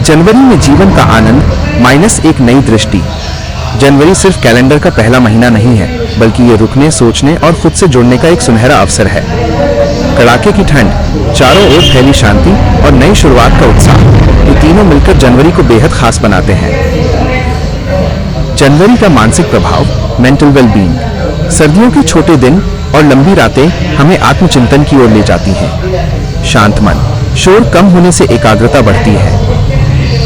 जनवरी में जीवन का आनंद माइनस एक नई दृष्टि। जनवरी सिर्फ कैलेंडर का पहला महीना नहीं है, बल्कि ये रुकने, सोचने और खुद से जुड़ने का एक सुनहरा अवसर है। कड़ाके की ठंड, चारों ओर फैली शांति और नई शुरुआत का उत्साह, ये तीनों मिलकर जनवरी को बेहद खास बनाते हैं। जनवरी का मानसिक प्रभाव, मेंटल वेलबींग। सर्दियों के छोटे दिन और लंबी रातें हमें आत्मचिंतन की ओर ले जाती हैं। शांत मन, शोर कम होने से एकाग्रता बढ़ती है।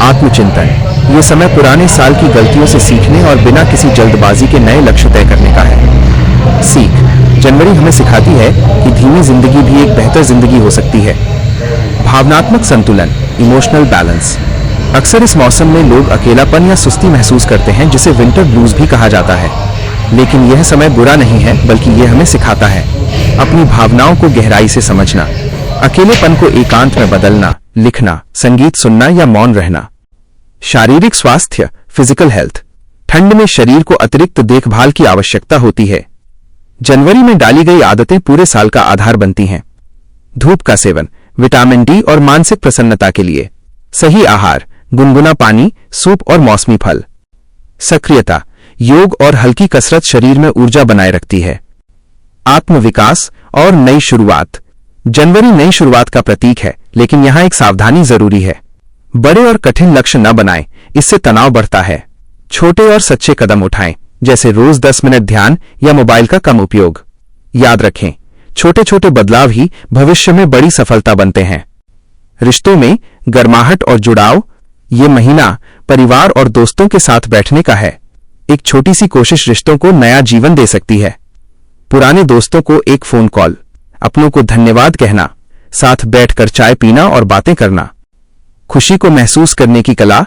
आत्मचिंतन, ये समय पुराने साल की गलतियों से सीखने और बिना किसी जल्दबाजी के नए लक्ष्य तय करने का है। सीख, जनवरी हमें सिखाती है कि धीमी जिंदगी भी एक बेहतर जिंदगी हो सकती है। भावनात्मक संतुलन, इमोशनल बैलेंस। अक्सर इस मौसम में लोग अकेलापन या सुस्ती महसूस करते हैं, जिसे विंटर ब्लूज भी कहा जाता है। लेकिन यह समय बुरा नहीं है, बल्कि यह हमें सिखाता है अपनी भावनाओं को गहराई से समझना, अकेलेपन को एकांत में बदलना, लिखना, संगीत सुनना या मौन रहना। शारीरिक स्वास्थ्य, फिजिकल हेल्थ। ठंड में शरीर को अतिरिक्त देखभाल की आवश्यकता होती है। जनवरी में डाली गई आदतें पूरे साल का आधार बनती हैं। धूप का सेवन, विटामिन डी और मानसिक प्रसन्नता के लिए। सही आहार, गुनगुना पानी, सूप और मौसमी फल। सक्रियता, योग और हल्की कसरत शरीर में ऊर्जा बनाए रखती है। आत्मविकास और नई शुरुआत। जनवरी नई शुरुआत का प्रतीक है, लेकिन यहां एक सावधानी जरूरी है। बड़े और कठिन लक्ष्य न बनाएं, इससे तनाव बढ़ता है। छोटे और सच्चे कदम उठाएं, जैसे रोज 10 मिनट ध्यान या मोबाइल का कम उपयोग। याद रखें, छोटे छोटे बदलाव ही भविष्य में बड़ी सफलता बनते हैं। रिश्तों में गर्माहट और जुड़ाव। ये महीना परिवार और दोस्तों के साथ बैठने का है। एक छोटी सी कोशिश रिश्तों को नया जीवन दे सकती है। पुराने दोस्तों को एक फोन कॉल, अपनों को धन्यवाद कहना, साथ बैठकर चाय पीना और बातें करना। खुशी को महसूस करने की कला।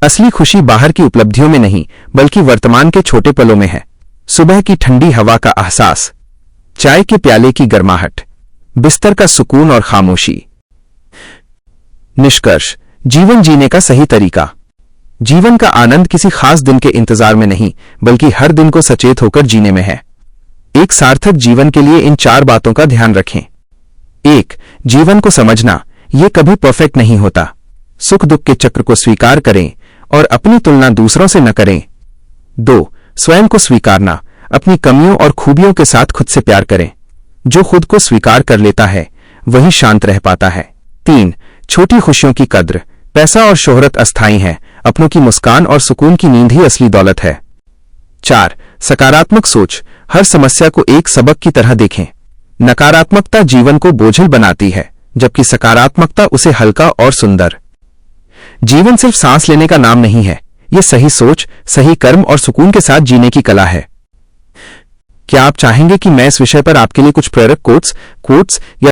असली खुशी बाहर की उपलब्धियों में नहीं, बल्कि वर्तमान के छोटे पलों में है। सुबह की ठंडी हवा का एहसास, चाय के प्याले की गर्माहट, बिस्तर का सुकून और खामोशी। निष्कर्ष, जीवन जीने का सही तरीका। जीवन का आनंद किसी खास दिन के इंतजार में नहीं, बल्कि हर दिन को सचेत होकर जीने में है। एक सार्थक जीवन के लिए इन 4 बातों का ध्यान रखें। 1. जीवन को समझना, यह कभी परफेक्ट नहीं होता। सुख दुख के चक्र को स्वीकार करें और अपनी तुलना दूसरों से न करें। 2. स्वयं को स्वीकारना, अपनी कमियों और खूबियों के साथ खुद से प्यार करें। जो खुद को स्वीकार कर लेता है, वही शांत रह पाता है। 3. छोटी खुशियों की कद्र। पैसा और शोहरत अस्थायी है, अपनों की मुस्कान और सुकून की नींद ही असली दौलत है। 4. सकारात्मक सोच, हर समस्या को एक सबक की तरह देखें। नकारात्मकता जीवन को बोझिल बनाती है, जबकि सकारात्मकता उसे हल्का और सुंदर। जीवन सिर्फ सांस लेने का नाम नहीं है, यह सही सोच, सही कर्म और सुकून के साथ जीने की कला है। क्या आप चाहेंगे कि मैं इस विषय पर आपके लिए कुछ प्रेरक कोट्स या